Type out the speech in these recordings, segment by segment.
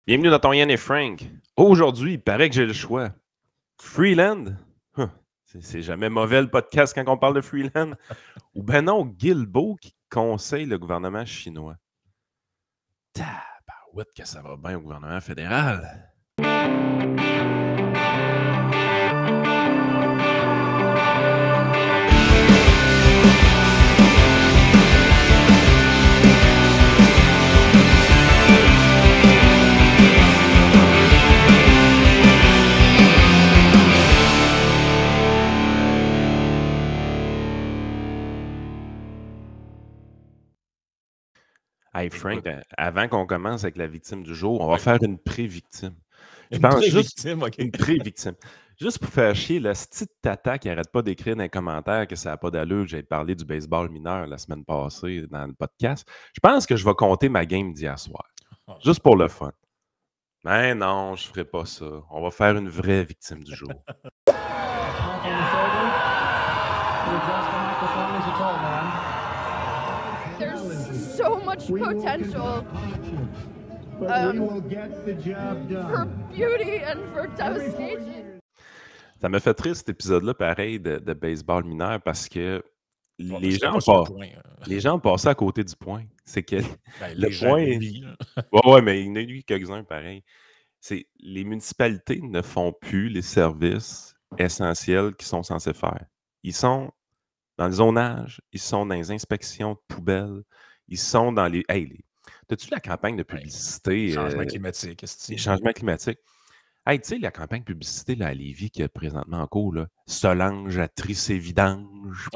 Bienvenue dans ton Yann et Frank. Aujourd'hui, il paraît que j'ai le choix. Freeland? C'est jamais mauvais le podcast quand on parle de Freeland. Ou ben non, Guilbeault qui conseille le gouvernement chinois. Tabarouette que ça va bien au gouvernement fédéral. Hey Frank, avant qu'on commence avec la victime du jour, on va faire une pré-victime. Je pense juste une pré-victime. Juste pour faire chier, le petite tata qui n'arrête pas d'écrire dans les commentaires que ça n'a pas d'allure, que j'ai parlé du baseball mineur la semaine passée dans le podcast. Je pense que je vais compter ma game d'hier soir. Juste pour le fun. Mais non, je ne ferai pas ça. On va faire une vraie victime du jour. There's so much potential for beauty and for devastation. Ça m'a fait triste cet épisode-là, pareil, de baseball mineur, parce que les gens ont passé à côté du point. C'est que le point. Ouais, mais il y en a eu quelques-uns pareil. C'est les municipalités ne font plus les services essentiels qu'ils sont censés faire. Ils sont dans le zonage, ils sont dans les inspections de poubelles, ils sont dans les. Hey, t'as-tu la campagne de publicité? Changement climatique. Les changements climatiques. Hey, tu sais, la campagne publicité là, à Lévis qui est présentement en cours, là, Solange à Trice-et-Vidange.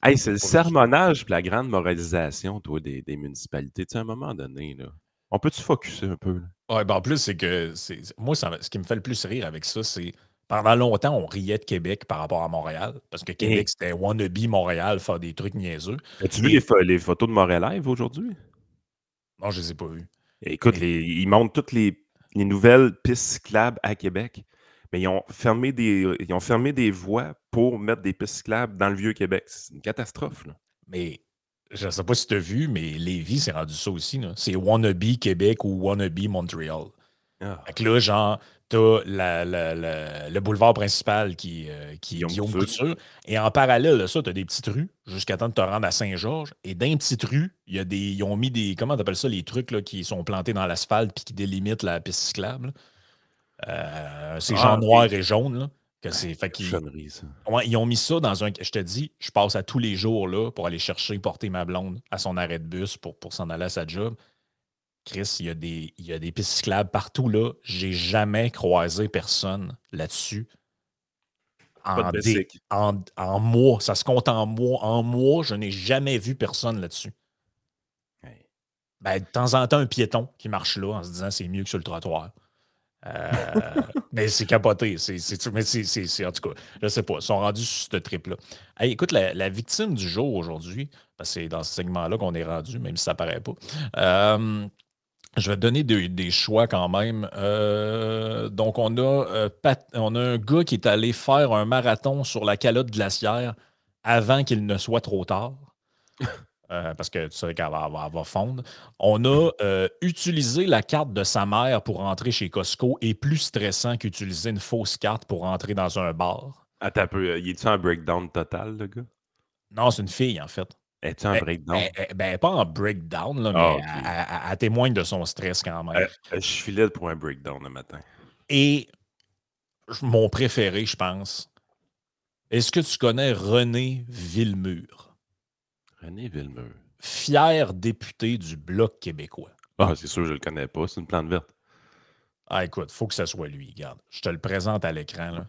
Hey, c'est le sermonnage et la grande moralisation, toi, des municipalités. Tu sais, à un moment donné, là, on peut-tu focusser un peu? Oui, ben en plus, c'est que moi, ce qui me fait le plus rire avec ça, c'est pendant longtemps, on riait de Québec par rapport à Montréal, parce que Québec, c'était wannabe Montréal, faire des trucs niaiseux. As-tu vu les photos de Montréal Live aujourd'hui? Non, je ne les ai pas vues. Écoute, ils montrent toutes les nouvelles pistes cyclables à Québec. Mais ils ont fermé des voies pour mettre des pistes cyclables dans le Vieux-Québec. C'est une catastrophe, là. Mais je ne sais pas si tu as vu, mais Lévis, c'est rendu ça aussi. C'est wannabe Québec ou wannabe Montréal. Fait que là, genre, t'as le boulevard principal qui est Guillaume Couture. Et en parallèle de ça, t'as des petites rues jusqu'à temps de te rendre à Saint-Georges. Et dans les petites rues, ils ont mis des. Comment t'appelles ça, les trucs là, qui sont plantés dans l'asphalte puis qui délimitent la piste cyclable. C'est genre noir et jaune. Là, que c'est, fait qu'ils, ils ont mis ça dans un. Je te dis, je passe à tous les jours là pour aller porter ma blonde à son arrêt de bus pour s'en aller à sa job. Chris, il y a des pistes cyclables partout, là. J'ai jamais croisé personne là-dessus. En mois. Ça se compte en mois. En mois, je n'ai jamais vu personne là-dessus. Hey. Ben, de temps en temps, un piéton qui marche là en se disant c'est mieux que sur le trottoir. Mais c'est capoté. En tout cas, je sais pas. Ils sont rendus sur ce trip-là. Hey, écoute, la victime du jour aujourd'hui, parce que c'est dans ce segment-là qu'on est rendu, même si ça paraît pas. Je vais te donner des choix quand même. Donc, on a un gars qui est allé faire un marathon sur la calotte glaciaire avant qu'il ne soit trop tard. Parce que tu sais qu'elle va fondre. On a utilisé la carte de sa mère pour rentrer chez Costco est plus stressant qu'utiliser une fausse carte pour rentrer dans un bar. Attends un peu. Y est-tu un breakdown total, le gars? Non, c'est une fille, en fait. Es-tu en breakdown? Pas en breakdown, là, mais elle témoigne de son stress quand même. Je suis là pour un breakdown le matin. Et mon préféré, je pense. Est-ce que tu connais René Villemur? René Villemur. Fier député du Bloc québécois. Ah, c'est sûr, je le connais pas. C'est une plante verte. Ah, écoute, faut que ce soit lui. Regarde, je te le présente à l'écran, là.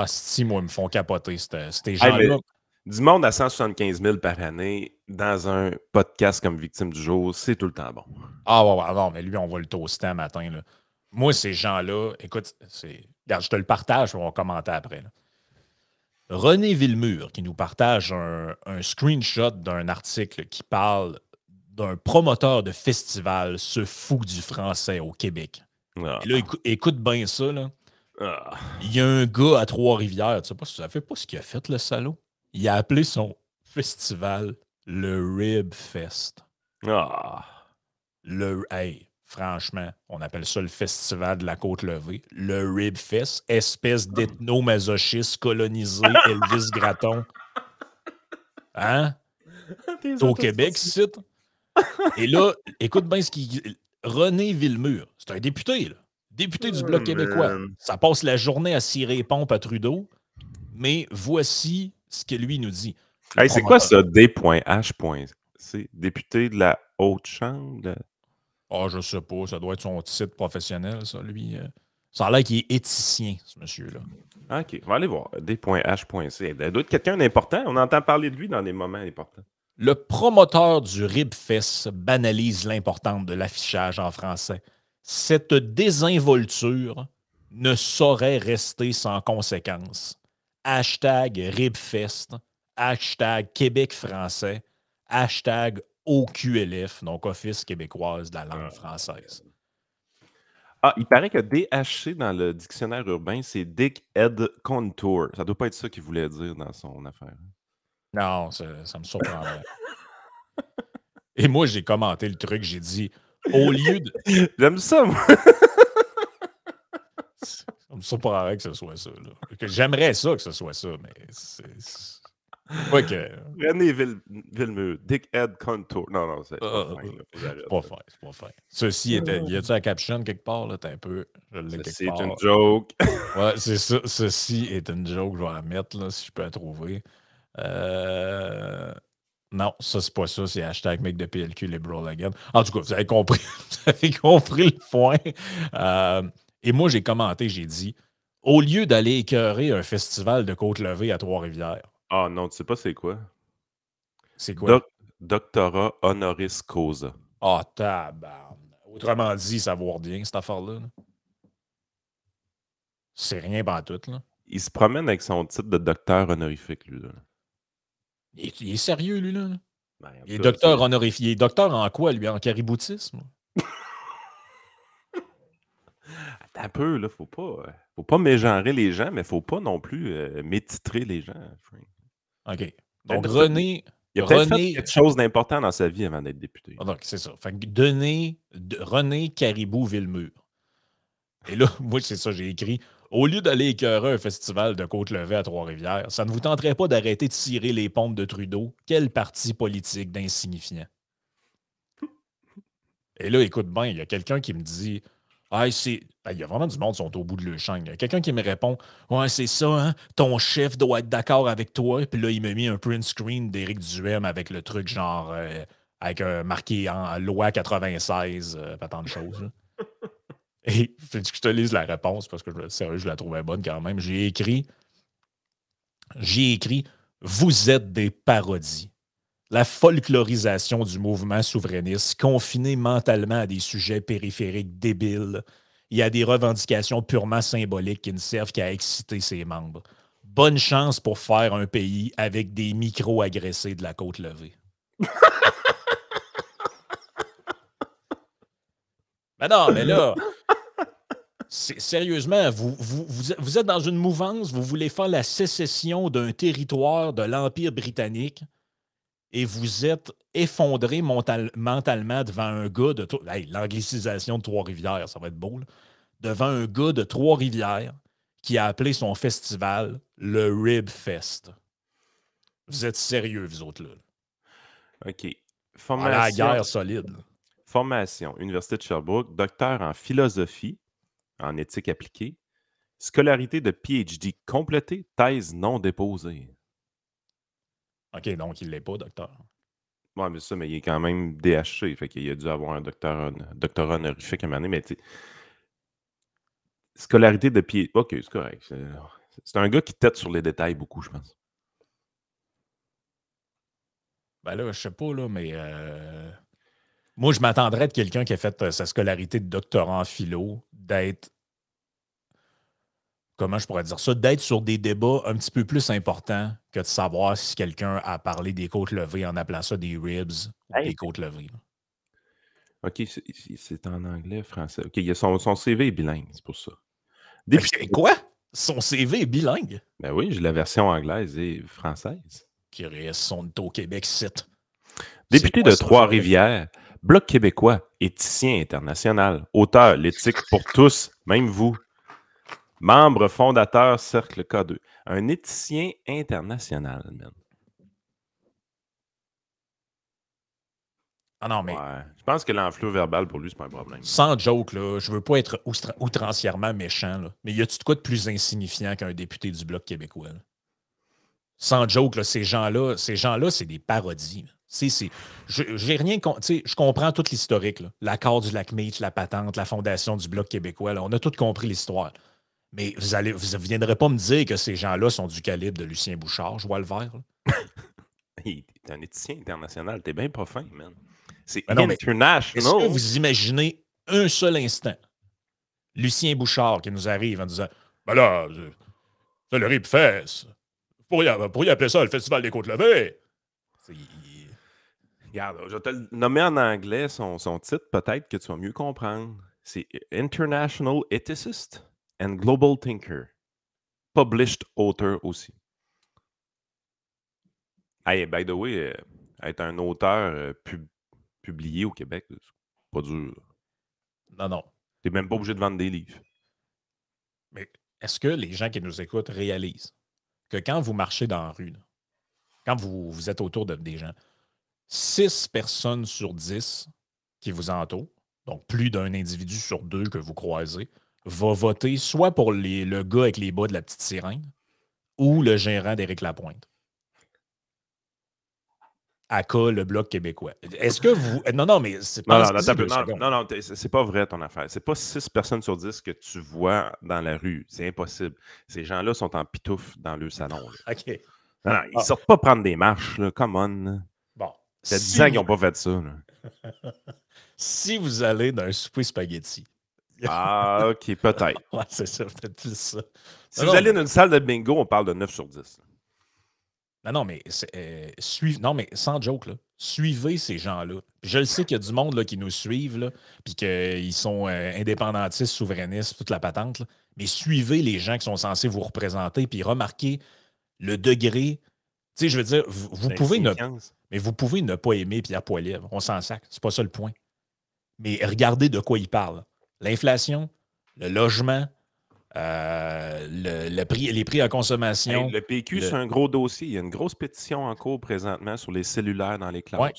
Si, moi, ils me font capoter, ces gens-là. Du monde à 175 000 par année dans un podcast comme victime du jour, c'est tout le temps bon. Ah, ouais, non, mais lui, on va le toaster un matin, là. Moi, ces gens-là, écoute, regarde, je te le partage, on va commenter après, là. René Villemur qui nous partage un screenshot d'un article qui parle d'un promoteur de festival se fout du français au Québec. Et là, écoute bien ça, là. Il y a un gars à Trois-Rivières, tu sais pas, ça fait pas ce qu'il a fait, le salaud. Il a appelé son festival le Rib Fest. Hey, franchement, on appelle ça le Festival de la Côte-Levée. Le Rib Fest, espèce d'ethno-masochiste colonisé Elvis Gratton. Hein? Au Québec, c'est. Et là, écoute bien ce qu'il. René Villemur, c'est un député, là. Député du Bloc québécois. Ça passe la journée à cirer les pompes à Trudeau, mais voici ce que lui nous dit. Hey, c'est quoi ça, D.H. C'est député de la Haute-Chambre? Ah, je sais pas. Ça doit être son titre professionnel, ça, lui. Ça a l'air qu'il est éthicien, ce monsieur-là. OK, on va aller voir. D.H.C. Il doit être quelqu'un d'important. On entend parler de lui dans des moments importants. Le promoteur du Ribfest banalise l'importance de l'affichage en français. Cette désinvolture ne saurait rester sans conséquence. Hashtag Ribfest, hashtag Québec français, hashtag OQLF, donc Office québécoise de la langue française. Ah, il paraît que DHC dans le dictionnaire urbain, c'est Dick Head Contour. Ça doit pas être ça qu'il voulait dire dans son affaire. Non, ça me surprendrait. Et moi, j'ai commenté le truc, j'ai dit, au lieu de... J'aime ça, moi! Ça me surprendrait que ce soit ça. J'aimerais ça que ce soit ça, mais c'est... Ouais que... René Villemur, Dick Head Contour. Non, c'est pas fin. C'est pas fin. Ceci était... Y a-tu la caption quelque part, là? T'es un peu... C'est une joke. Ouais, c'est ça. Ceci est une joke. Je vais la mettre, là, si je peux la trouver. Non, ça, c'est pas ça. C'est hashtag mec de PLQ liberal again. En tout cas, vous avez compris. Vous avez compris le point. Et moi, j'ai commenté, j'ai dit, au lieu d'aller écœurer un festival de Côte-Levée à Trois-Rivières. Ah non, tu sais pas c'est quoi? C'est quoi? Doctorat honoris causa. Ah, tabarnak. Autrement dit, ça vaut rien, cette affaire-là. Là. C'est rien pas tout, là. Il se promène avec son titre de docteur honorifique, lui, là. Il est sérieux, lui, là? Ben, il est docteur honorifique. Il est docteur en quoi, lui? En cariboutisme? Attends un peu, là. Faut pas mégenrer les gens, mais faut pas non plus métitrer les gens. OK. Donc, René... Il a peut-être fait quelque chose d'important dans sa vie avant d'être député. Ah, donc, c'est ça. Fait que René Caribou-Villemur. Et là, moi, c'est ça, j'ai écrit. Au lieu d'aller écœurer un festival de Côte-Levée à Trois-Rivières, ça ne vous tenterait pas d'arrêter de cirer les pompes de Trudeau? Quel parti politique d'insignifiant? Et là, écoute bien, il y a quelqu'un qui me dit... Ah, il y a vraiment du monde qui sont au bout de leur chaîne. Il y a quelqu'un qui me répond ouais, c'est ça, hein? Ton chef doit être d'accord avec toi. Puis là, il m'a mis un print screen d'Éric Duhem avec le truc genre avec marqué en loi 96, pas tant de choses. Et je te lise la réponse parce que sérieux, je la trouvais bonne quand même. J'ai écrit vous êtes des parodies. La folklorisation du mouvement souverainiste, confiné mentalement à des sujets périphériques débiles et à des revendications purement symboliques qui ne servent qu'à exciter ses membres. Bonne chance pour faire un pays avec des micro-agressés de la Côte-Levée. Ben non, mais là, sérieusement, vous êtes dans une mouvance, vous voulez faire la sécession d'un territoire de l'Empire britannique. Et vous êtes effondré mentalement devant un gars de... Hey, l'anglicisation de Trois-Rivières, ça va être beau, là. Devant un gars de Trois-Rivières qui a appelé son festival le Rib Fest. Vous êtes sérieux, vous autres, là. OK. Formation, la guerre solide. Formation, Université de Sherbrooke, docteur en philosophie, en éthique appliquée, scolarité de PhD complétée, thèse non déposée. OK, donc il ne l'est pas, docteur. Oui, mais il est quand même DHC, fait qu'il a dû avoir un doctorat honorifique à un moment donné, mais tu sais, scolarité de pied. OK, c'est correct. C'est un gars qui tête sur les détails beaucoup, je pense. Ben là, je sais pas, là, mais moi, je m'attendrais de quelqu'un qui a fait sa scolarité de doctorat en philo, d'être comment je pourrais dire ça, d'être sur des débats un petit peu plus importants que de savoir si quelqu'un a parlé des côtes levées en appelant ça des ribs ou des côtes levées. OK, c'est en anglais, français. OK, son CV est bilingue, c'est pour ça. Quoi? Son CV est bilingue? Ben oui, j'ai la version anglaise et française. Qui sont au Québec, site. Député de Trois-Rivières, Bloc québécois, éthicien international, auteur, l'éthique pour tous, même vous. Membre fondateur, Cercle K2. Un éthicien international, man. Ah non, mais... Ouais. Je pense que l'enflure verbal, pour lui, c'est pas un problème. Sans joke, là, je veux pas être outrancièrement méchant, là, mais y a-tu de quoi de plus insignifiant qu'un député du Bloc québécois? Là? Sans joke, là, ces gens-là, c'est des parodies. J'ai rien... Je comprends tout l'historique. L'accord du lac Meech, la patente, la fondation du Bloc québécois. Là, on a tout compris l'histoire. Mais vous ne viendrez pas me dire que ces gens-là sont du calibre de Lucien Bouchard. Je vois le vert. T'es un éthicien international. T'es bien pas fin, man. C'est international. Est-ce que vous imaginez un seul instant Lucien Bouchard qui nous arrive en disant « Ben là, c'est le RIP-Fest. Pourriez appeler ça le Festival des Côtes-Levées. » Regarde, je vais te le nommer en anglais, son titre, peut-être que tu vas mieux comprendre. C'est International Ethicist and Global Thinker. Published Author aussi. Hey, by the way, être un auteur publié au Québec, c'est pas dur. Non. T'es même pas obligé de vendre des livres. Mais est-ce que les gens qui nous écoutent réalisent que quand vous marchez dans la rue, là, quand vous êtes autour des gens, 6 personnes sur 10 qui vous entourent, donc plus d'un individu sur 2 que vous croisez, va voter soit pour le gars avec les bas de la petite sirène ou le gérant d'Éric Lapointe? ACA, le Bloc québécois. Est-ce que vous... Non, mais c'est pas... Non, c'est pas vrai ton affaire. C'est pas 6 personnes sur 10 que tu vois dans la rue. C'est impossible. Ces gens-là sont en pitouf dans le salon. Là. OK. Non, ils sortent pas prendre des marches. Là. Come on. Bon. Ça fait 10 ans qu'ils n'ont pas fait ça. Là. Si vous allez dans un souper spaghetti... Ah, OK, peut-être. Ouais, c'est ça, peut-être plus ça. Si vous allez dans une salle de bingo, on parle de 9 sur 10. Non, mais non, mais sans joke, là, suivez ces gens-là. Je le sais qu'il y a du monde là, qui nous suivent, puis qu'ils sont indépendantistes, souverainistes, toute la patente, là, mais suivez les gens qui sont censés vous représenter, puis remarquez le degré. Tu sais, je veux dire, vous pouvez ne pas aimer Pierre Poilievre. On s'en sac. C'est pas ça le point. Mais regardez de quoi il parle. L'inflation, le logement, les prix à consommation. Hey, le PQ, c'est un gros dossier. Il y a une grosse pétition en cours présentement sur les cellulaires dans les classes. Ouais.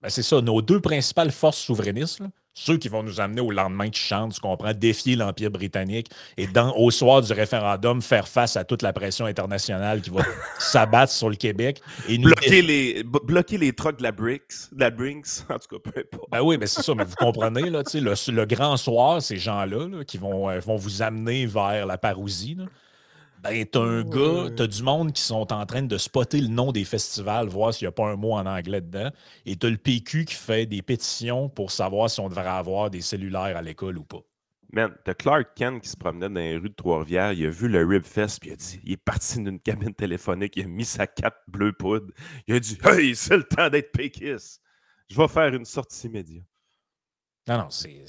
Ben, c'est ça. Nos 2 principales forces souverainistes, là, ceux qui vont nous amener au lendemain qui chantent, tu comprends, défier l'Empire britannique et au soir du référendum, faire face à toute la pression internationale qui va s'abattre sur le Québec. Et nous bloquer les trucks de la Brinks, en tout cas, peu importe. Ben oui, ben c'est ça, mais vous comprenez, là, le grand soir, ces gens-là là, qui vont vous amener vers la parousie, là, ben, t'as du monde qui sont en train de spotter le nom des festivals, voir s'il n'y a pas un mot en anglais dedans. Et t'as le PQ qui fait des pétitions pour savoir si on devrait avoir des cellulaires à l'école ou pas. Man, t'as Clark Kent qui se promenait dans les rues de Trois-Rivières, il a vu le Ribfest, puis il est parti d'une cabine téléphonique, il a mis sa cape bleu poudre, il a dit « Hey, c'est le temps d'être péquiste! Je vais faire une sortie média. » Non, c'est...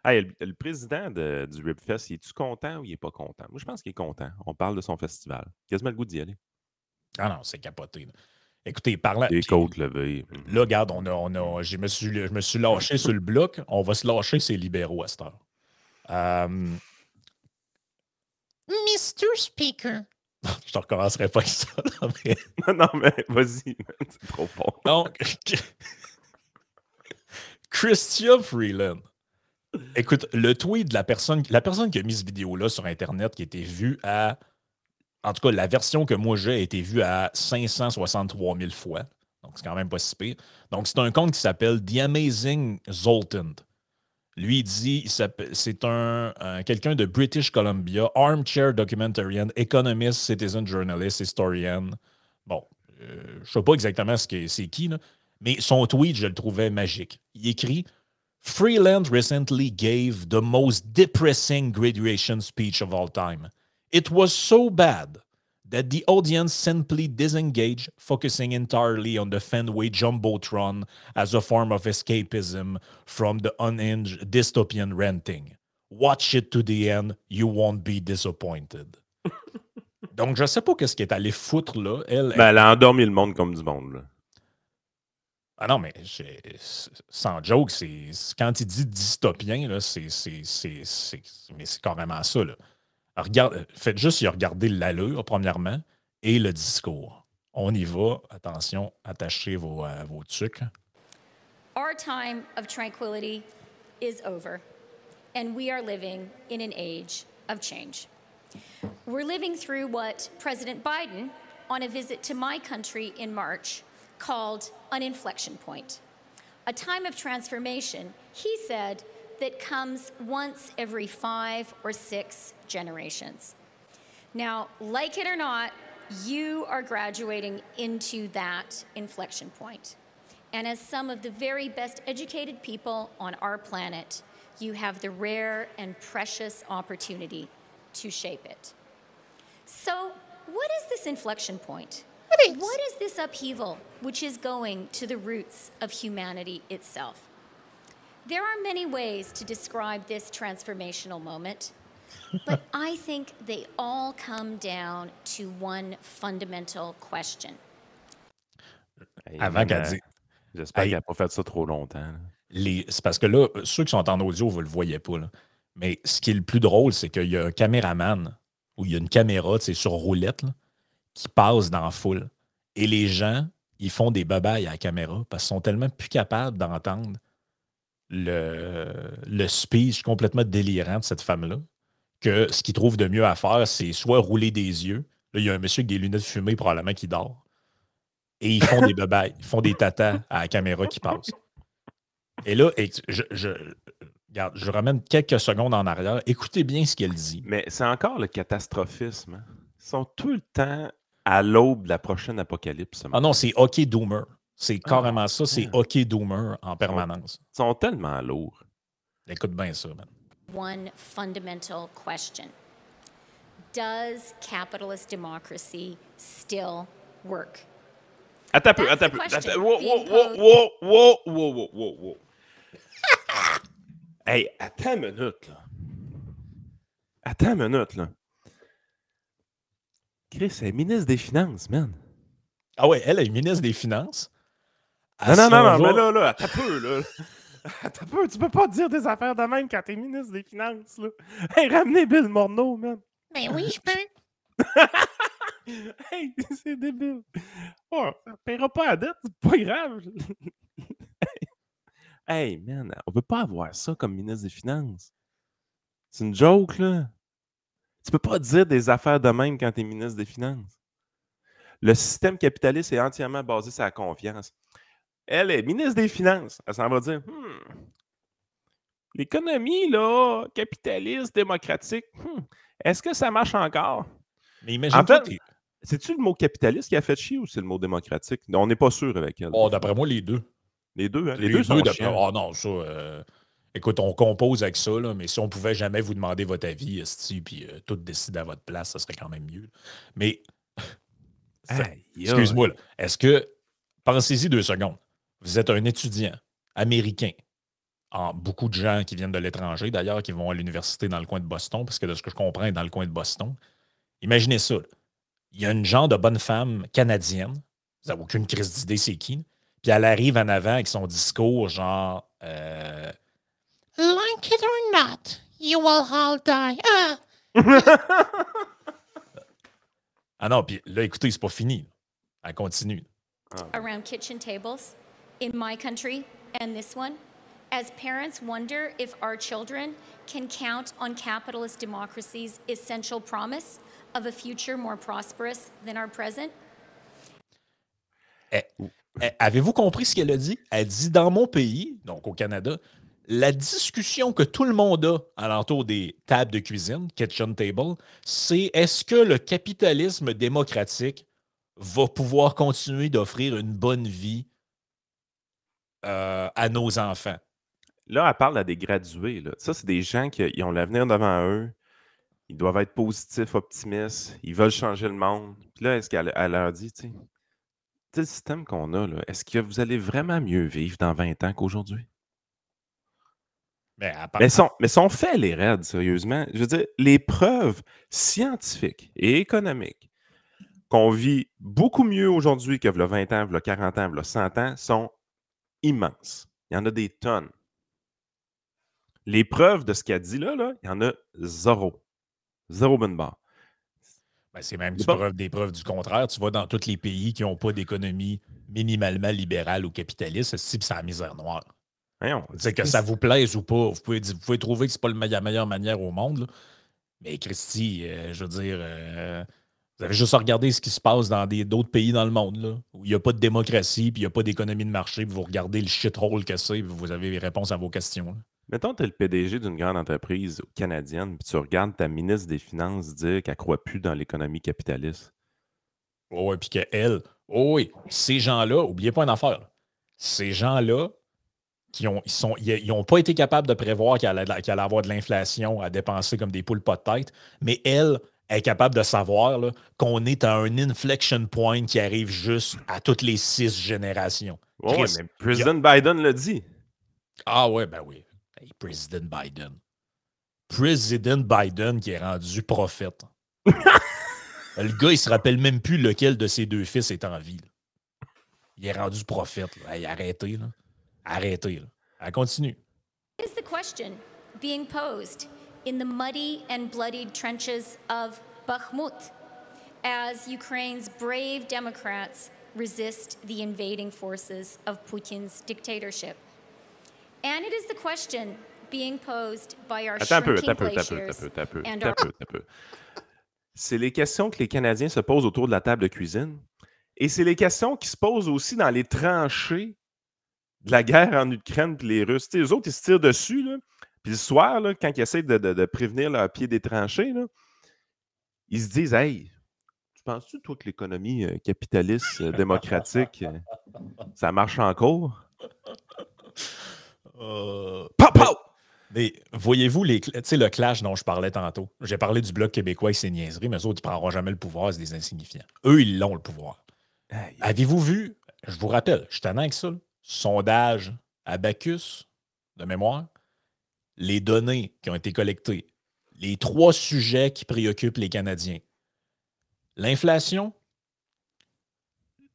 Hey, le président du Ribfest, il est-tu content ou il n'est pas content? Moi, je pense qu'il est content. On parle de son festival. Quasiment le goût d'y aller. Ah non, c'est capoté. Là. Écoutez, parlant... Les côtes levées. Là, regarde, je me suis lâché sur le bloc. On va se lâcher ces libéraux à cette heure. Mr. Speaker. Je ne recommencerai pas avec ça. Là, mais... non, mais vas-y, c'est trop fort. Donc, Chrystia Freeland. Écoute, le tweet de la personne qui a mis cette vidéo-là sur Internet, qui a été vue à... En tout cas, la version que moi j'ai a été vue à 563 000 fois. Donc, c'est quand même pas si pire. Donc, c'est un compte qui s'appelle The Amazing Zoltan. Lui, il dit, c'est quelqu'un de British Columbia, armchair documentarian, economist, citizen journalist, historian. Bon, je ne sais pas exactement c'est qui, là, mais son tweet, je le trouvais magique. Il écrit « Freeland recently gave the most depressing graduation speech of all time. It was so bad that the audience simply disengaged, focusing entirely on the Fenway Jumbotron as a form of escapism from the unhinged dystopian ranting. Watch it to the end, you won't be disappointed. » Donc, je ne sais pas qu'est-ce qu'elle est allée foutre là. Elle a endormi le monde comme du monde. Là. Ah non, mais sans joke, quand il dit dystopien, là, mais c'est carrément ça. Là. Faites juste y regarder l'allure, premièrement, et le discours. On y va. Attention, attachez vos trucs. Our time of tranquility is over, and we are living in an age of change. We're living through what President Biden, on a visit to my country in March, called an inflection point. A time of transformation, he said, that comes once every 5 or 6 generations. Now, like it or not, you are graduating into that inflection point. And as some of the very best educated people on our planet, you have the rare and precious opportunity to shape it. So, what is this inflection point? What is this upheaval which is going to the roots of humanity itself? There are many ways to describe this transformational moment, but I think they all come down to one fundamental question. Avant qu'elle dise. J'espère qu'elle n'a pas fait ça trop longtemps. C'est parce que là, ceux qui sont en audio, vous ne le voyez pas. Là. Mais ce qui est le plus drôle, c'est qu'il y a un caméraman ou il y a une caméra sur roulette là, qui passe dans la foule. Et les gens, ils font des babayes à la caméra parce qu'ils sont tellement plus capables d'entendre le speech complètement délirant de cette femme-là que ce qu'ils trouvent de mieux à faire, c'est soit rouler des yeux. Là, il y a un monsieur avec des lunettes fumées probablement qui dort. Et ils font des babayes, ils font des tatas à la caméra qui passe. Et là, regarde, je ramène quelques secondes en arrière. Écoutez bien ce qu'elle dit. Mais c'est encore le catastrophisme. Hein? Ils sont tout le temps à l'aube de la prochaine apocalypse. Ah non, c'est OK Doomer. C'est carrément ça, c'est OK Doomer en permanence. Ils sont tellement lourds. Écoute bien ça, man. One fundamental question. Does capitalist democracy still work? Attends un peu. Wow. Hey, attends une minute, là. Chris, elle est ministre des Finances, man. Ah ouais, elle est ministre des Finances. Non, mais là, attends un peu, tu peux pas dire des affaires de même quand t'es ministre des Finances, là. Hey, ramenez Bill Morneau, man. Ben oui, je peux. Hey, c'est débile. Oh, ça paiera pas à dette, c'est pas grave. Hey, man, on peut pas avoir ça comme ministre des Finances. C'est une joke, là. Tu peux pas dire des affaires de même quand t'es ministre des Finances. Le système capitaliste est entièrement basé sur la confiance. Elle est ministre des Finances. Elle s'en va dire l'économie, là, capitaliste, démocratique, est-ce que ça marche encore? Mais imagine-toi. C'est-tu le mot capitaliste qui a fait chier ou c'est le mot démocratique? On n'est pas sûr avec elle. Oh, d'après moi, les deux. Les deux, hein? Les deux sont chiants. Oh non, ça... Écoute, on compose avec ça, là, mais si on pouvait jamais vous demander votre avis, puis tout décider à votre place, ça serait quand même mieux. Mais... excuse-moi, là. Est-ce que... Pensez-y 2 secondes. Vous êtes un étudiant américain. Beaucoup de gens qui viennent de l'étranger, d'ailleurs, qui vont à l'université dans le coin de Boston, parce que de ce que je comprends, est dans le coin de Boston. Imaginez ça. Là. Il y a une genre de bonne femme canadienne. Vous n'avez aucune crise d'idée c'est qui. Puis elle arrive en avant avec son discours genre... Like it or not, you will all die. Ah non, puis là, écoutez, c'est pas fini. Elle continue. Around kitchen tables in my country and this one, as parents wonder if our children can count on capitalist democracy's essential promise of a future more prosperous than our present. Avez-vous compris ce qu'elle a dit? Elle dit, dans mon pays, donc au Canada, la discussion que tout le monde a alentour des tables de cuisine, kitchen table, c'est est-ce que le capitalisme démocratique va pouvoir continuer d'offrir une bonne vie à nos enfants? Là, elle parle à des gradués. Là. Ça, c'est des gens qui ont l'avenir devant eux. Ils doivent être positifs, optimistes. Ils veulent changer le monde. Puis là, est-ce qu'elle leur dit, tu sais, le système qu'on a, là, est-ce que vous allez vraiment mieux vivre dans 20 ans qu'aujourd'hui? Mais sont faits, les raids, sérieusement. Je veux dire, les preuves scientifiques et économiques qu'on vit beaucoup mieux aujourd'hui que v'là 20 ans, v'là 40 ans, v'là 100 ans sont immense. Il y en a des tonnes. Les preuves de ce qu'elle dit là, il y en a zéro. Zéro bonne barre. Ben, c'est même des preuves du contraire. Tu vas dans tous les pays qui n'ont pas d'économie minimalement libérale ou capitaliste, c'est la misère noire. C'est que ça vous plaise ou pas. Vous pouvez trouver que c'est pas la meilleure manière au monde. Là. Mais Christy, je veux dire, vous avez juste à regarder ce qui se passe dans d'autres pays dans le monde, là, où il n'y a pas de démocratie, puis il n'y a pas d'économie de marché, puis vous regardez le shithole que c'est, puis vous avez les réponses à vos questions. Là. Mettons, tu es le PDG d'une grande entreprise canadienne, puis tu regardes ta ministre des Finances dire qu'elle ne croit plus dans l'économie capitaliste. Oh, et puis qu'elle, oui, ces gens-là, n'oubliez pas une affaire. Là. Ces gens-là, ils n'ont pas été capables de prévoir qu'il allait avoir de l'inflation à dépenser comme des poules pas de tête, mais elle est capable de savoir là, qu'on est à un inflection point qui arrive juste à toutes les 6 générations. Oui, mais Président Biden l'a dit. Ah ouais, ben oui. Hey, Président Biden. Président Biden qui est rendu prophète. Le gars, il se rappelle même plus lequel de ses 2 fils est en vie. Là. Il est rendu prophète. Hey, arrêtez, là. Arrêtez, là. Elle continue. What is the question being posed in the muddy and bloodied trenches of Bakhmut as Ukraine's brave Democrats resist the invading forces of Putin's dictatorship? And it is the question being posed by our shrinking glaciers and our... C'est les questions que les Canadiens se posent autour de la table de cuisine. Et c'est les questions qui se posent aussi dans les tranchées de la guerre en Ukraine puis les Russes. Eux autres, ils se tirent dessus. Là. Puis le soir, là, quand ils essaient de prévenir leur pied des tranchées, là, ils se disent « Hey, tu penses-tu, toi, que l'économie capitaliste démocratique, ça marche encore? » Pow! Mais voyez-vous le clash dont je parlais tantôt? J'ai parlé du Bloc québécois et ses niaiseries, mais eux autres, ils ne prendront jamais le pouvoir, c'est des insignifiants. Eux, ils l'ont, le pouvoir. Avez-vous vu, je vous rappelle, je suis tannant avec ça, là, sondage Abacus, de mémoire, les données qui ont été collectées, les 3 sujets qui préoccupent les Canadiens. L'inflation,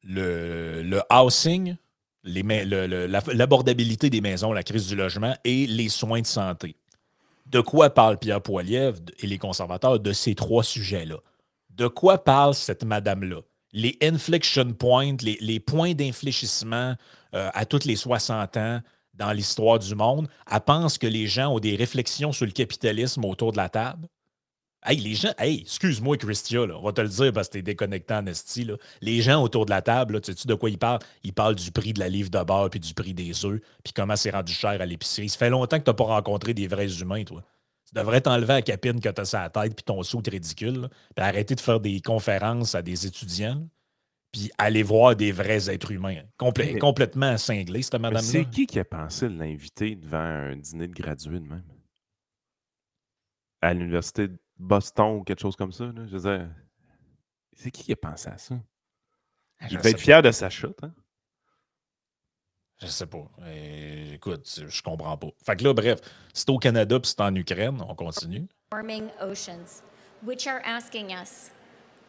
le housing, l'abordabilité des maisons, la crise du logement et les soins de santé. De quoi parle Pierre Poilievre et les conservateurs de ces 3 sujets-là? De quoi parle cette madame-là? Les inflection points, les points d'infléchissement à tous les 60 ans dans l'histoire du monde, elle pense que les gens ont des réflexions sur le capitalisme autour de la table. Hey, les gens, excuse-moi, Christia, là, on va te le dire parce que t'es déconnecté en esti. Là. Les gens autour de la table, là, sais-tu de quoi ils parlent? Ils parlent du prix de la livre de beurre puis du prix des œufs, puis comment c'est rendu cher à l'épicerie. Ça fait longtemps que t'as pas rencontré des vrais humains, toi. Tu devrais t'enlever la capine que t'as sur la tête puis ton soute ridicule, là, puis arrêter de faire des conférences à des étudiants, là, puis aller voir des vrais êtres humains. Complètement cinglés, cette madame-là. C'est qui a pensé de l'inviter devant un dîner de gradués de même? À l'université de Boston ou quelque chose comme ça. Là. Je veux dire, c'est qui a pensé à ça? Il va être fier de sa chute, hein? Je sais pas. Écoute, je comprends pas. Fait que là, bref, c'est au Canada puis c'est en Ukraine. On continue. Warming oceans, which are asking us,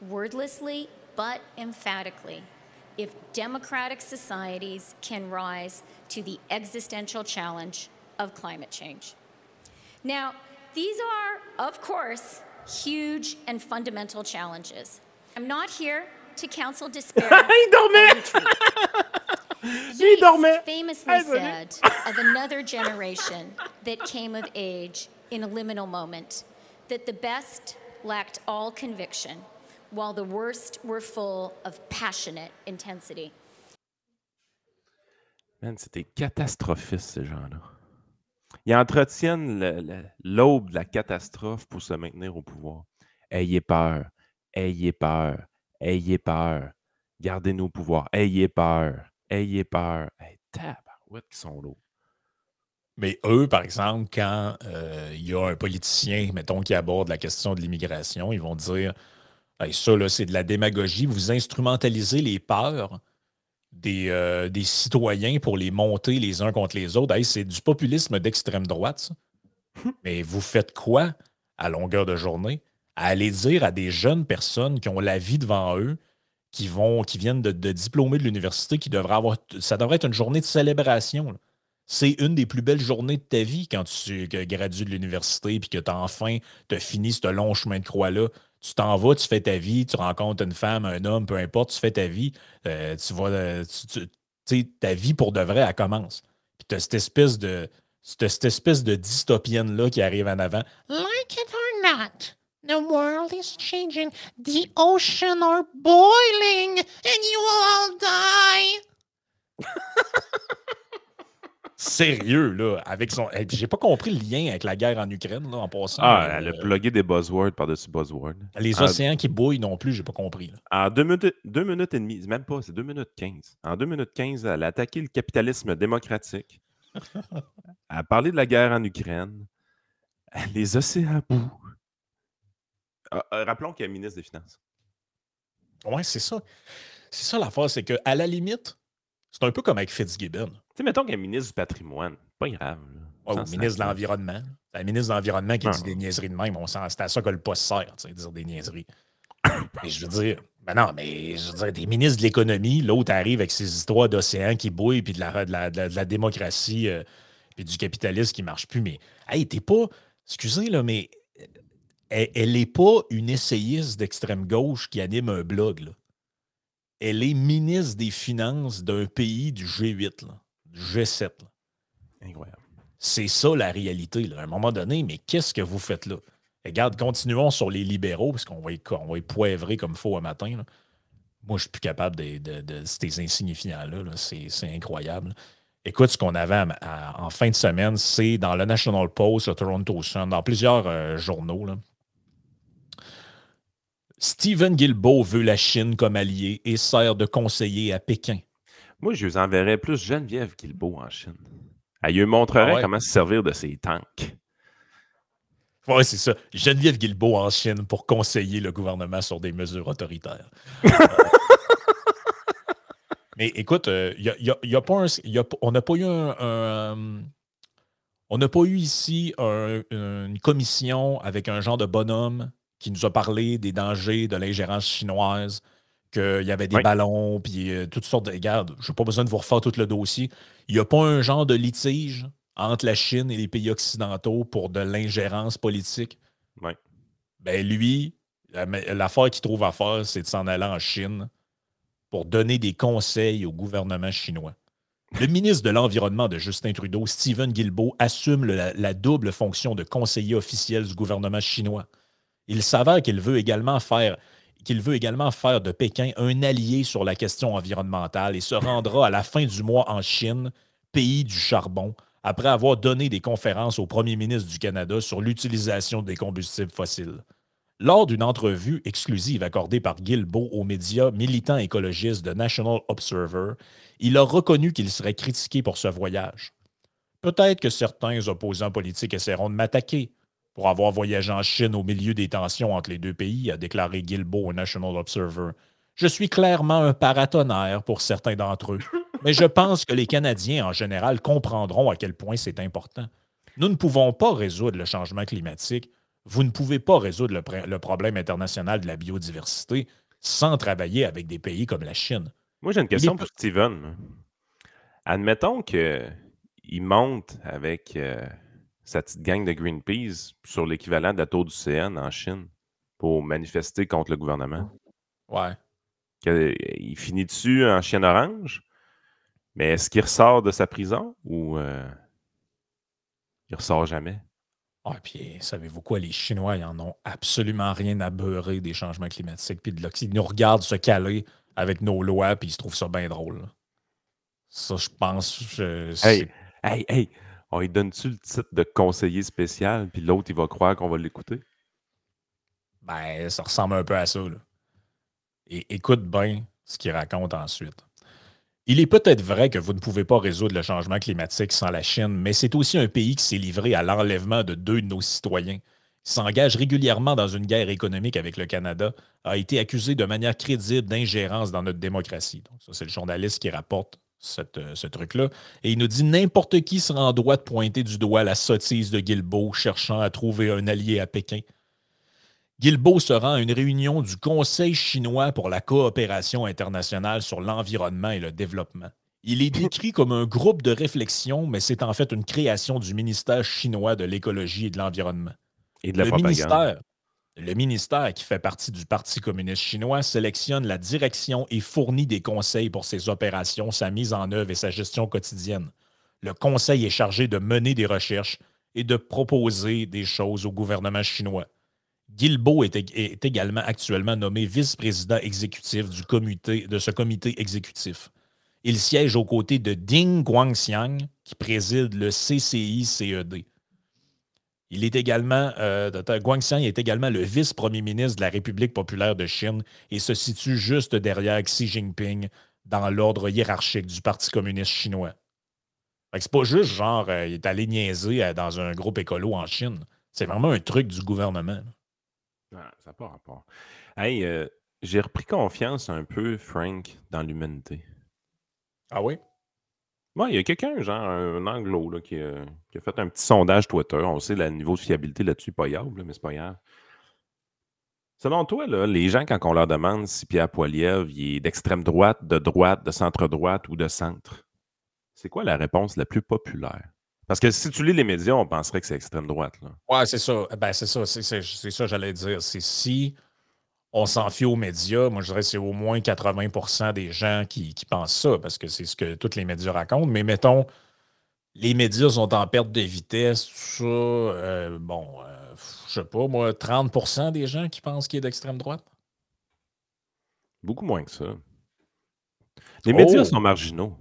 wordlessly but emphatically, if democratic societies can rise to the existential challenge of climate change. Now, these are, of course, huge and fundamental challenges. I'm not here to counsel despair or retreat. Yeats famously said of another generation that came of age in a liminal moment that the best lacked all conviction, while the worst were full of passionate intensity. Man, c'était catastrophiste, ces gens-là. Ils entretiennent l'aube de la catastrophe pour se maintenir au pouvoir. Ayez peur, ayez peur, ayez peur. Gardez-nous au pouvoir. Ayez peur, ayez peur. Hey, tabarouette qui sont lourds. Mais eux, par exemple, quand il y a un politicien, mettons, qui aborde la question de l'immigration, ils vont dire hey, ça, là, c'est de la démagogie. Vous instrumentalisez les peurs des citoyens pour les monter les uns contre les autres. Hey, c'est du populisme d'extrême droite, ça. Mais vous faites quoi à longueur de journée? À aller dire à des jeunes personnes qui ont la vie devant eux qui viennent de diplômer de l'université, ça devrait être une journée de célébration. Là. C'est une des plus belles journées de ta vie quand tu gradues de l'université et que tu as fini ce long chemin de croix-là. Tu t'en vas, tu fais ta vie, tu rencontres une femme, un homme, peu importe, tu fais ta vie. Ta vie pour de vrai, elle commence. Puis tu as cette espèce de dystopienne-là qui arrive en avant. Like it or not, the world is changing. The ocean are boiling and you will all die. Sérieux, là, avec son. J'ai pas compris le lien avec la guerre en Ukraine, là, en passant. Elle a plugué des buzzwords par-dessus buzzwords. Les océans qui bouillent non plus, j'ai pas compris. Là. En 2 minutes et demie, même pas, c'est 2 minutes 15. En 2 minutes 15, elle a attaqué le capitalisme démocratique. Elle a parlé de la guerre en Ukraine. Les océans bouent. Rappelons qu'elle est ministre des Finances. Ouais, c'est ça. C'est ça l'affaire, c'est qu'à la limite, c'est un peu comme avec Fitzgibbon. Tu sais, mettons qu'elle est ministre du patrimoine. Pas grave. Ouais, ou ministre de l'Environnement. C'est la ministre de l'Environnement qui dit des niaiseries de même. C'est à ça que le poste sert, dire des niaiseries. Mais je veux dire, des ministres de l'économie, l'autre arrive avec ses histoires d'océan qui bouillent, puis de la démocratie, puis du capitalisme qui ne marche plus. Mais, hey, t'es pas. Excusez, là, mais elle n'est pas une essayiste d'extrême gauche qui anime un blog, là. Elle est ministre des Finances d'un pays du G8, là, du G7. Là. Incroyable. C'est ça la réalité. Là. À un moment donné, mais qu'est-ce que vous faites là? Regarde, continuons sur les libéraux, parce qu'on va y poivrer comme faux un matin. Là. Moi, je suis plus capable de ces insignifiants-là. Là. C'est incroyable. Écoute, ce qu'on avait en fin de semaine, c'est dans le National Post, le Toronto Sun, dans plusieurs journaux, là. Stephen Guilbeault veut la Chine comme allié et sert de conseiller à Pékin. Moi, je vous enverrais plus Geneviève Guilbeault en Chine. Elle lui montrerait comment se servir de ses tanks. Oui, c'est ça. Geneviève Guilbeault en Chine pour conseiller le gouvernement sur des mesures autoritaires. Mais écoute, on n'a pas eu on n'a pas eu ici une commission avec un genre de bonhomme qui nous a parlé des dangers de l'ingérence chinoise, qu'il y avait des ballons, puis toutes sortes de... Regarde, je n'ai pas besoin de vous refaire tout le dossier. Il n'y a pas un genre de litige entre la Chine et les pays occidentaux pour de l'ingérence politique. Oui. Ben lui, l'affaire qu'il trouve à faire, c'est de s'en aller en Chine pour donner des conseils au gouvernement chinois. Le ministre de l'Environnement de Justin Trudeau, Stephen Guilbeault, assume la double fonction de conseiller officiel du gouvernement chinois. Il s'avère qu'il veut également faire de Pékin un allié sur la question environnementale et se rendra à la fin du mois en Chine, pays du charbon, après avoir donné des conférences au premier ministre du Canada sur l'utilisation des combustibles fossiles. Lors d'une entrevue exclusive accordée par Guilbeault aux médias militants écologistes de National Observer, il a reconnu qu'il serait critiqué pour ce voyage. Peut-être que certains opposants politiques essaieront de m'attaquer pour avoir voyagé en Chine au milieu des tensions entre les deux pays, a déclaré Guilbeault au National Observer. Je suis clairement un paratonnerre pour certains d'entre eux, mais je pense que les Canadiens en général comprendront à quel point c'est important. Nous ne pouvons pas résoudre le changement climatique. Vous ne pouvez pas résoudre le problème international de la biodiversité sans travailler avec des pays comme la Chine. Moi, j'ai une question pour Steven. Admettons qu'il monte avec sa petite gang de Greenpeace sur l'équivalent de la tour du CN en Chine pour manifester contre le gouvernement. Ouais. Il finit dessus en chienne orange, mais est-ce qu'il ressort de sa prison ou il ressort jamais? Ah, puis savez-vous quoi, les Chinois, ils en ont absolument rien à beurrer des changements climatiques, puis ils nous regardent se caler avec nos lois, puis ils se trouvent ça bien drôle. Ça, je pense... Hey! On lui donne-tu le titre de conseiller spécial, puis l'autre, il va croire qu'on va l'écouter? Ben, ça ressemble un peu à ça, là. Et écoute bien ce qu'il raconte ensuite. Il est peut-être vrai que vous ne pouvez pas résoudre le changement climatique sans la Chine, mais c'est aussi un pays qui s'est livré à l'enlèvement de 2 de nos citoyens. Il s'engage régulièrement dans une guerre économique avec le Canada, a été accusé de manière crédible d'ingérence dans notre démocratie. Donc, ça, c'est le journaliste qui rapporte ce truc-là. Et il nous dit « N'importe qui sera en droit de pointer du doigt la sottise de Guilbeault cherchant à trouver un allié à Pékin. » Guilbeault se rend à une réunion du Conseil chinois pour la coopération internationale sur l'environnement et le développement. Il est décrit comme un groupe de réflexion, mais c'est en fait une création du ministère chinois de l'écologie et de l'environnement. Et de la propagande. Le ministère, qui fait partie du Parti communiste chinois, sélectionne la direction et fournit des conseils pour ses opérations, sa mise en œuvre et sa gestion quotidienne. Le conseil est chargé de mener des recherches et de proposer des choses au gouvernement chinois. Guilbeault est également actuellement nommé vice-président exécutif de ce comité exécutif. Il siège aux côtés de Ding Guangxiang, qui préside le CCI-CED. Il est également, Guangxiang est également le vice-premier ministre de la République populaire de Chine et se situe juste derrière Xi Jinping dans l'ordre hiérarchique du Parti communiste chinois. C'est pas juste genre, il est allé niaiser dans un groupe écolo en Chine. C'est vraiment un truc du gouvernement. Ah, ça n'a pas rapport. Hey, j'ai repris confiance un peu, Frank, dans l'humanité. Ah oui? Ouais, il y a quelqu'un, genre un anglo, là, qui a fait un petit sondage Twitter. On sait le niveau de fiabilité là-dessus, pas grave, mais c'est pas grave. Selon toi, là, les gens, quand on leur demande si Pierre Poilievre il est d'extrême droite, de centre-droite ou de centre, c'est quoi la réponse la plus populaire? Parce que si tu lis les médias, on penserait que c'est extrême droite. Là. Ouais, c'est ça. Ben, c'est ça, j'allais dire. C'est si on s'en fie aux médias, moi, je dirais que c'est au moins 80% des gens qui pensent ça, parce que c'est ce que tous les médias racontent. Mais mettons, les médias sont en perte de vitesse, tout ça. Je sais pas, moi, 30% des gens qui pensent qu'il est d'extrême droite? Beaucoup moins que ça. Les médias sont marginaux.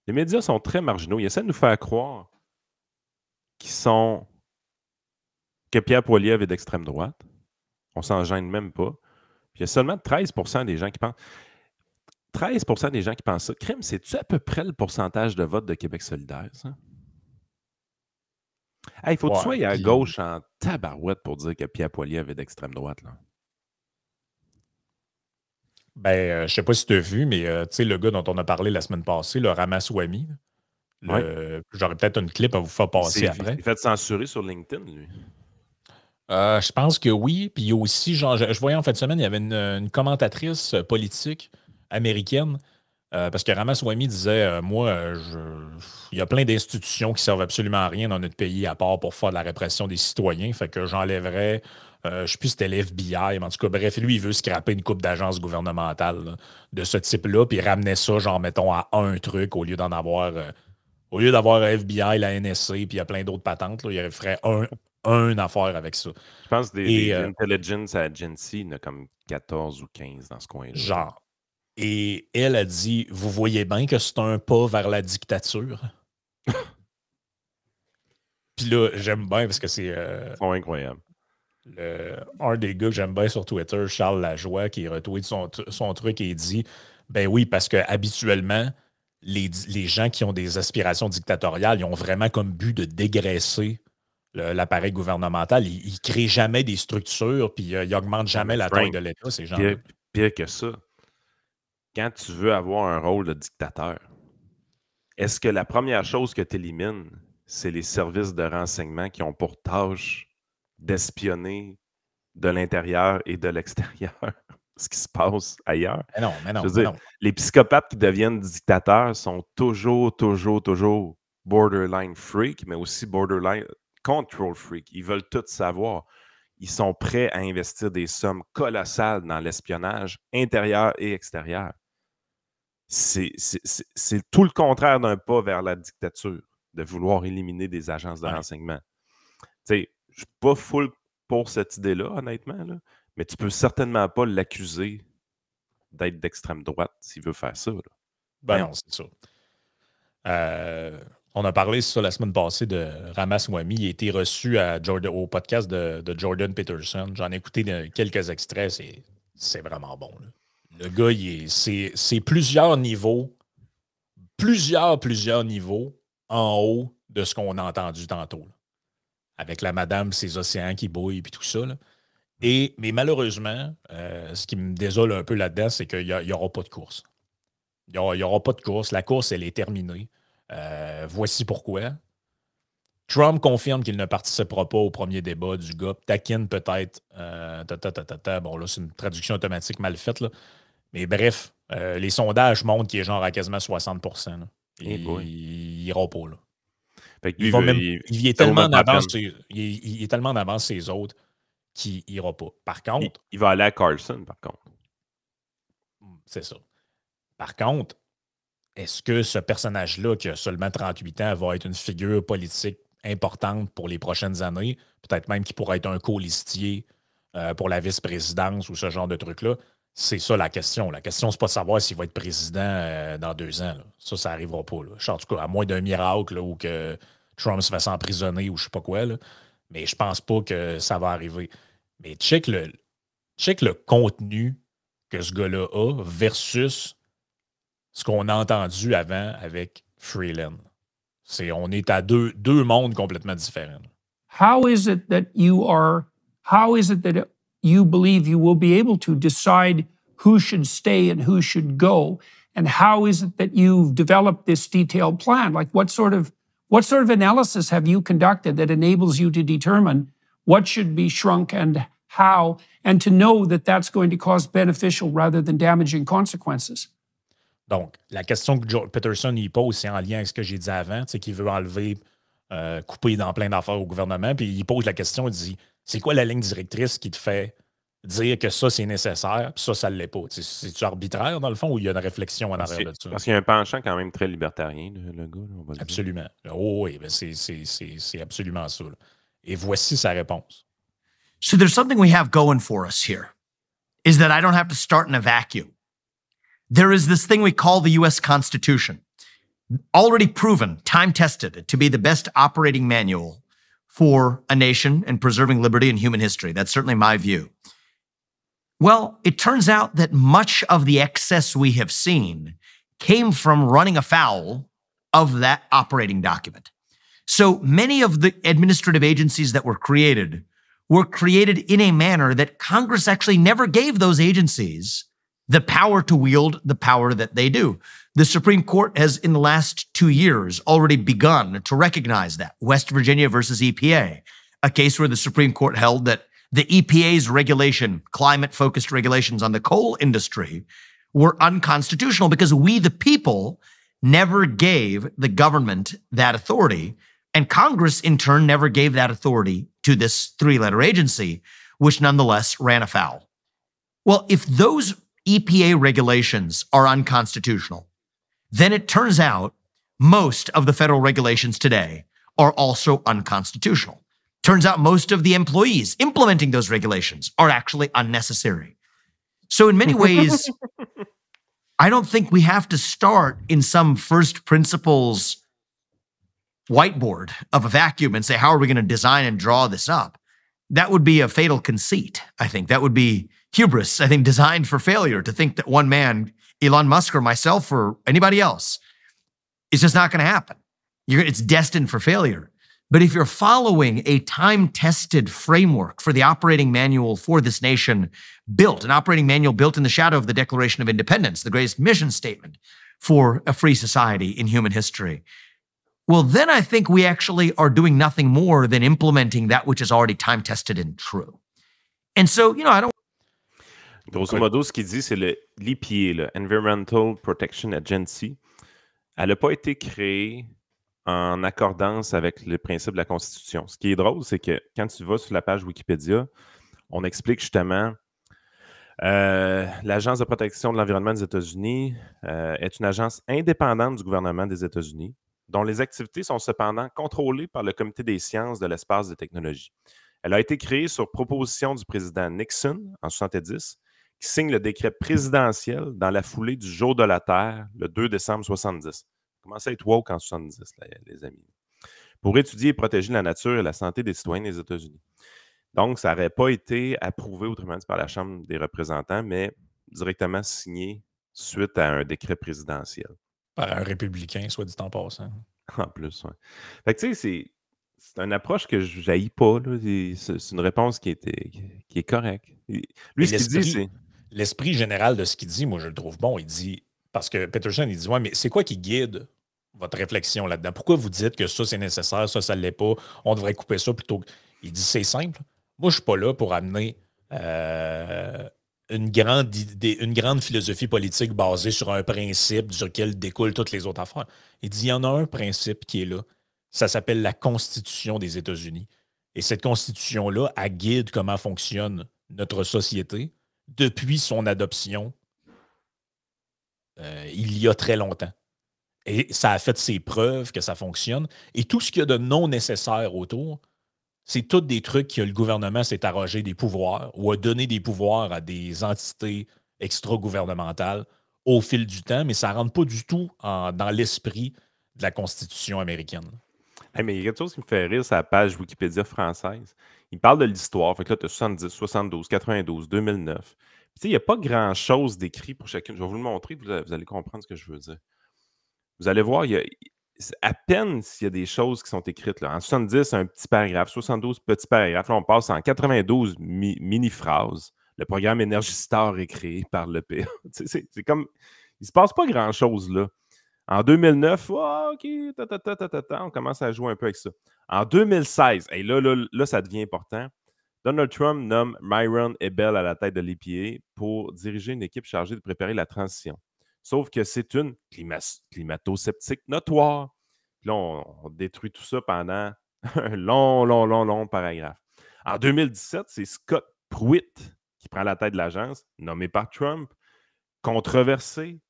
Les médias sont très marginaux. Ils essaient de nous faire croire que Pierre Poilievre est d'extrême droite. On s'en gêne même pas. Puis il y a seulement 13% des gens qui pensent. 13% des gens qui pensent ça. Crime, c'est-tu à peu près le pourcentage de vote de Québec solidaire, ça? Il faut que tu sois à gauche en tabarouette pour dire que Pierre Poilievre est d'extrême droite, là. Ben, je sais pas si tu as vu, mais tu sais, le gars dont on a parlé la semaine passée, le Ramaswamy, j'aurais peut-être une clip à vous faire passer après. Il fait censurer sur LinkedIn, lui. Je pense que oui. Puis il y a aussi, genre, je voyais en fin de semaine, il y avait une commentatrice politique américaine, parce que Ramaswamy disait, il y a plein d'institutions qui servent absolument à rien dans notre pays à part pour faire de la répression des citoyens. Fait que j'enlèverais, je ne sais plus si c'était l'FBI, mais en tout cas, bref, lui, il veut scraper une couple d'agences gouvernementales là, de ce type-là, puis ramener ça, genre, mettons, à un truc au lieu d'en avoir. Au lieu d'avoir FBI, la NSC, puis il y a plein d'autres patentes, là, il ferait une affaire avec ça. Je pense des Intelligence Agency, il y en a comme 14 ou 15 dans ce coin-là. Genre. Et elle a dit, vous voyez bien que c'est un pas vers la dictature. Puis là, j'aime bien parce que c'est... Ils sont incroyables. Un des gars que j'aime bien sur Twitter, Charles Lajoie, qui retweet son truc et dit, ben oui, parce que habituellement, les gens qui ont des aspirations dictatoriales, ils ont vraiment comme but de dégraisser l'appareil gouvernemental. Ils ne créent jamais des structures, puis ils n'augmentent jamais la taille de l'État, ces gens. Pire que ça, quand tu veux avoir un rôle de dictateur, est-ce que la première chose que tu élimines, c'est les services de renseignement qui ont pour tâche d'espionner de l'intérieur et de l'extérieur ce qui se passe ailleurs? Mais non. Les psychopathes qui deviennent dictateurs sont toujours borderline freak, mais aussi borderline control freak. Ils veulent tout savoir. Ils sont prêts à investir des sommes colossales dans l'espionnage intérieur et extérieur. C'est tout le contraire d'un pas vers la dictature, de vouloir éliminer des agences de renseignement. Je ne suis pas full pour cette idée-là, honnêtement, là, mais tu peux certainement pas l'accuser d'être d'extrême droite s'il veut faire ça. Là. Ben non, c'est ça. On a parlé ça la semaine passée de Ramaswamy. Il a été reçu au podcast de Jordan Peterson. J'en ai écouté quelques extraits. C'est vraiment bon. Là. Le gars, c'est plusieurs niveaux en haut de ce qu'on a entendu tantôt. Là. Avec la madame, ses océans qui bouillent et tout ça. Là. Mais malheureusement, ce qui me désole un peu là-dedans, c'est qu'il n'y aura pas de course. Il n'y aura pas de course. La course, elle est terminée. Voici pourquoi. Trump confirme qu'il ne participera pas au premier débat du gars. Taquine peut-être. Bon, là, c'est une traduction automatique mal faite, là. Mais bref, les sondages montrent qu'il est genre à quasiment 60%. Là. Il ira pas, là. Il est tellement en avance. Il est tellement en avance ses autres qu'il n'ira pas. Par contre... Il va aller à Carlson, par contre. C'est ça. Par contre, est-ce que ce personnage-là, qui a seulement 38 ans, va être une figure politique importante pour les prochaines années? Peut-être même qu'il pourrait être un co-listier pour la vice-présidence ou ce genre de truc-là. C'est ça la question. La question, c'est pas de savoir s'il va être président dans 2 ans. Là. Ça n'arrivera pas. Là. En tout cas, à moins d'un miracle là, ou que Trump se fasse emprisonner ou je sais pas quoi. Là. Mais je pense pas que ça va arriver. Mais check le contenu que ce gars-là a versus ce qu'on a entendu avant avec Freeland. On est à deux mondes complètement différents. How is it that you believe you will be able to decide who should stay and who should go? And how is it that you've developed this detailed plan? Like what sort of analysis have you conducted that enables you to determine what should be shrunk and how, and to know that that's going to cause beneficial rather than damaging consequences? Donc, la question que Joel Peterson y pose, c'est en lien avec ce que j'ai dit avant, c'est qu'il veut enlever, couper dans plein d'affaires au gouvernement, puis il pose la question, il dit, c'est quoi la ligne directrice qui te fait dire que ça, c'est nécessaire, puis ça ne l'est pas? C'est-tu arbitraire, dans le fond, ou il y a une réflexion en arrière de ça? Parce qu'il y a un penchant quand même très libertarien, le gars. Là, on va le absolument. Dire. Oh oui, ben c'est absolument ça. Là. Et voici sa réponse. So there's something we have going for us here, is that I don't have to start in a vacuum. There is this thing we call the U.S. Constitution, already proven, time-tested, to be the best operating manual for a nation and preserving liberty and human history. That's certainly my view. Well, it turns out that much of the excess we have seen came from running afoul of that operating document. So many of the administrative agencies that were created in a manner that Congress actually never gave those agencies the power to wield the power that they do. The Supreme Court has, in the last 2 years, already begun to recognize that. West Virginia versus EPA, a case where the Supreme Court held that the EPA's regulation, climate-focused regulations on the coal industry, were unconstitutional because we, the people, never gave the government that authority, and Congress, in turn, never gave that authority to this 3-letter agency, which nonetheless ran afoul. Well, if those EPA regulations are unconstitutional, then it turns out most of the federal regulations today are also unconstitutional. Turns out most of the employees implementing those regulations are actually unnecessary. So in many ways, I don't think we have to start in some first principles whiteboard of a vacuum and say, how are we going to design and draw this up? That would be a fatal conceit, I think. That would be hubris, I think, designed for failure, to think that one man, Elon Musk or myself or anybody else, is just not going to happen. It's destined for failure. But if you're following a time-tested framework for the operating manual for this nation, an operating manual built in the shadow of the Declaration of Independence, the greatest mission statement for a free society in human history, well, then I think we actually are doing nothing more than implementing that which is already time-tested and true. And so, I don't... Grosso modo, ce qu'il dit, c'est l'EPA, Environmental Protection Agency. Elle n'a pas été créée en accordance avec le principe de la Constitution. Ce qui est drôle, c'est que quand tu vas sur la page Wikipédia, on explique justement l'Agence de protection de l'environnement des États-Unis est une agence indépendante du gouvernement des États-Unis, dont les activités sont cependant contrôlées par le Comité des sciences de l'espace et des technologies. Elle a été créée sur proposition du président Nixon en 1970, qui signe le décret présidentiel dans la foulée du Jour de la Terre, le 2 décembre 1970. Commence à être woke en 1970, les amis. Pour étudier et protéger la nature et la santé des citoyens des États-Unis. Donc, ça n'aurait pas été approuvé autrement dit par la Chambre des représentants, mais directement signé suite à un décret présidentiel. Par un républicain, soit dit en passant. En plus, oui. Fait que tu sais, c'est une approche que je n'haïs pas. Là. C'est une réponse qui est correcte. Lui, ce qu'il dit, c'est... L'esprit général de ce qu'il dit, moi, je le trouve bon. Il dit... Parce que Peterson, il dit, ouais, mais c'est quoi qui guide votre réflexion là-dedans. Pourquoi vous dites que ça, c'est nécessaire, ça ne l'est pas, on devrait couper ça plutôt que... Il dit, c'est simple. Moi, je ne suis pas là pour amener une grande philosophie politique basée sur un principe sur lequel découlent toutes les autres affaires. Il dit, il y en a un principe qui est là. Ça s'appelle la Constitution des États-Unis. Et cette Constitution-là, elle guide comment fonctionne notre société depuis son adoption il y a très longtemps. Et ça a fait ses preuves que ça fonctionne. Et tout ce qu'il y a de non nécessaire autour, c'est tous des trucs que le gouvernement s'est arrogé des pouvoirs ou a donné des pouvoirs à des entités extra-gouvernementales au fil du temps, mais ça ne rentre pas du tout dans l'esprit de la Constitution américaine. Hey, mais il y a quelque chose qui me fait rire, c'est la page Wikipédia française. Il parle de l'histoire. Fait que là, tu as 70, 72, 92, 2009. Puis, il n'y a pas grand-chose d'écrit pour chacune. Je vais vous le montrer, vous allez comprendre ce que je veux dire. Vous allez voir, il y a à peine s'il y a des choses qui sont écrites. Là. En 70, un petit paragraphe. 72, petit paragraphe. Là, on passe en 92, mini-phrase. Le programme Énergie Star est créé par l'EPA. C'est comme... Il ne se passe pas grand-chose, là. En 2009, OK, on commence à jouer un peu avec ça. En 2016, et là, ça devient important. Donald Trump nomme Myron Ebell à la tête de l'EPA pour diriger une équipe chargée de préparer la transition. Sauf que c'est une climato-sceptique notoire. Puis là, on détruit tout ça pendant un long paragraphe. En 2017, c'est Scott Pruitt qui prend la tête de l'agence, nommé par Trump, controversé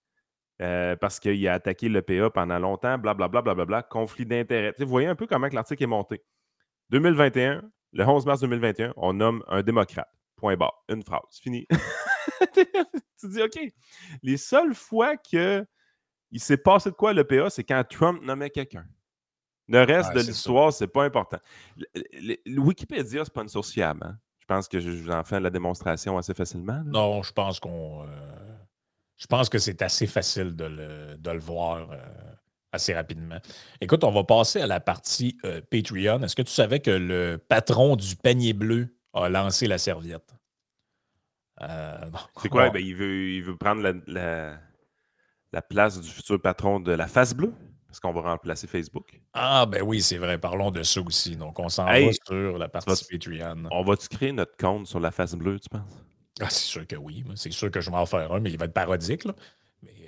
parce qu'il a attaqué l'EPA pendant longtemps, blablabla, conflit d'intérêts. Vous voyez un peu comment l'article est monté. 2021, le 11 mars 2021, on nomme un démocrate. Point barre. Une phrase. Fini. Tu dis, OK, les seules fois qu'il s'est passé de quoi à l'EPA, c'est quand Trump nommait quelqu'un. Le reste de l'histoire, c'est pas important. Le Wikipédia, c'est pas une source fiable. Hein? Je pense que je vous en fais la démonstration assez facilement. Là. Non, je pense je pense que c'est assez facile de le voir assez rapidement. Écoute, on va passer à la partie Patreon. Est-ce que tu savais que le patron du panier bleu a lancé la serviette? C'est quoi? Ben, il veut prendre la place du futur patron de la face bleue? Parce qu'on va remplacer Facebook. Ah, ben oui, c'est vrai. Parlons de ça aussi. Donc, on s'en va sur la partie Patreon. On va-tu créer notre compte sur la face bleue, tu penses? Ah, c'est sûr que oui. C'est sûr que je vais en faire un, mais il va être parodique. Là. Mais,